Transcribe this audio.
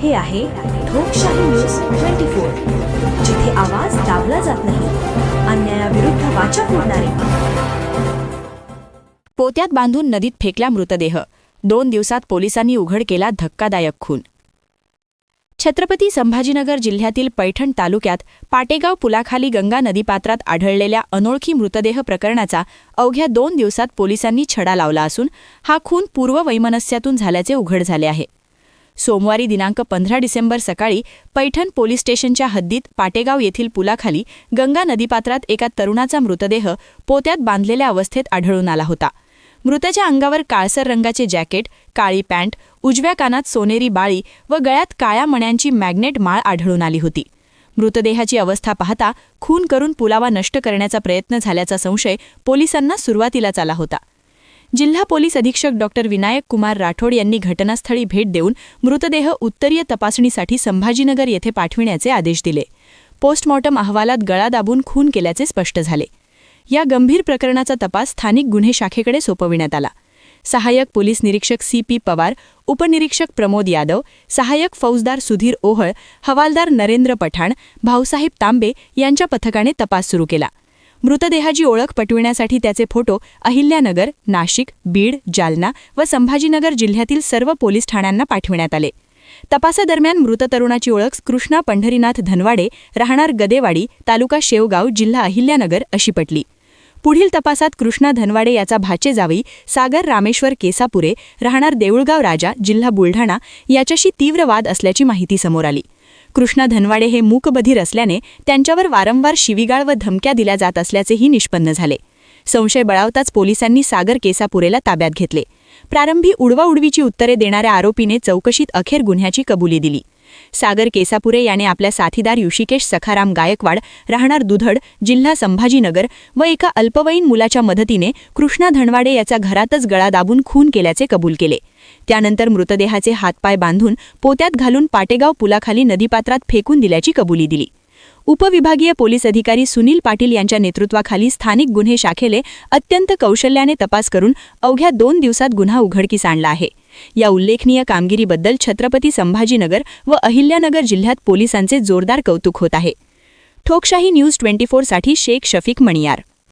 हे आहे ठोकशाही न्यूज 24, जिथे आवाज दाबला जात नाही, अन्यायाविरुद्ध वाचा फोडणारे. पोत्यात बांधून नदीत फेकला मृतदेह. 2 दिवसात पोलिसांनी उघड केला धक्कादायक खून. छत्रपती संभाजीनगर जिल्ह्यातील पैठण तालुक्यात पाटेगाव पुलाखाली गंगा नदीपात्रात आढळलेल्या अनोळखी मृतदेह प्रकरणाचा अवघ्या 2 दिवसात पोलिसांनी छडा लावला असून हा खून पूर्ववैमनस्यातून झाल्याचे उघड झाले आहे. सोमवारी दिनांक 15 डिसेंबर सकाळी पैठण पोलीस स्टेशनच्या हद्दीत पाटेगाव येथील पुलाखाली गंगा नदीपात्रात एका तरुणाचा मृतदेह पोत्यात बांधलेल्या अवस्थेत आढळून आला होता. मृताच्या अंगावर काळसर रंगाचे जॅकेट, काळी पॅन्ट, उजव्या कानात सोनेरी बाळी व गळ्यात काळ्या मण्यांची मॅग्नेट माळ आढळून आली होती. मृतदेहाची अवस्था पाहता खून करून पुलावा नष्ट करण्याचा प्रयत्न झाल्याचा संशय पोलिसांना सुरुवातीलाच आला होता. जिल्हा पोलीस अधीक्षक डॉ. विनायक कुमार राठोड यांनी घटनास्थळी भेट देऊन मृतदेह उत्तरीय तपासणीसाठी संभाजीनगर येथे पाठविण्याचे आदेश दिले. पोस्टमॉर्टम अहवालात गळा दाबून खून केल्याचे स्पष्ट झाले. या गंभीर प्रकरणाचा तपास स्थानिक गुन्हे शाखेकडे सोपविण्यात आला. सहाय्यक पोलीस निरीक्षक CP पवार, उपनिरीक्षक प्रमोद यादव, सहाय्यक फौजदार सुधीर ओहळ, हवालदार नरेंद्र पठाण, भाऊसाहेब तांबे यांच्या पथकाने तपास सुरू केला. मृतदेहाची ओळख पटविण्यासाठी त्याचे फोटो अहिल्यानगर, नाशिक, बीड, जालना व संभाजीनगर जिल्ह्यातील सर्व पोलीस ठाण्यांना पाठविण्यात आले. तपासादरम्यान मृत तरुणाची ओळख कृष्णा पंढरीनाथ धनवाडे, राहणार गदेवाडी, तालुका शेवगाव, जिल्हा अहिल्यानगर अशी पटली. पुढील तपासात कृष्णा धनवाडे याचा भाचे जावई सागर रामेश्वर केसापुरे, राहणार देऊळगाव राजा, जिल्हा बुलढाणा याच्याशी तीव्र वाद असल्याची माहिती समोर आली. कृष्णा धनवाडे हे मूकबधीर असल्याने त्यांच्यावर वारंवार शिवीगाळ व धमक्या दिल्या जात असल्याचेही निष्पन्न झाले. संशय बळावताच पोलिसांनी सागर केसापुरेला ताब्यात घेतले. प्रारंभी उडवाउडवीची उत्तरे देणाऱ्या आरोपीने चौकशीत अखेर गुन्ह्याची कबुली दिली. सागर केसापुरे याने आपल्या साथीदार ऋषिकेश सखाराम गायकवाड, राहणार दुधड, जिल्हा संभाजीनगर व एका अल्पवयीन मुलाच्या मदतीने कृष्णा धनवाडे याचा घरातच गळा दाबून खून केल्याचे कबूल केले. त्यानंतर मृतदेहाचे हातपाय बांधून पोत्यात घालून पाटेगाव पुलाखाली नदीपात्रात फेकून दिल्याची कबुली दिली. उपविभागीय पोलीस अधिकारी सुनील पाटील यांच्या नेतृत्वाखाली स्थानिक गुन्हे शाखेने अत्यंत कौशल्याने तपास करून अवघ्या 2 दिवसात गुन्हा उघडकीस आणला आहे. या उल्लेखनीय कामगिरीबद्दल छत्रपती संभाजीनगर व अहिल्यानगर जिल्ह्यात पोलिसांचे जोरदार कौतुक होत आहे. ठोकशाही न्यूज 24 साठी शेख शफीक मणियार.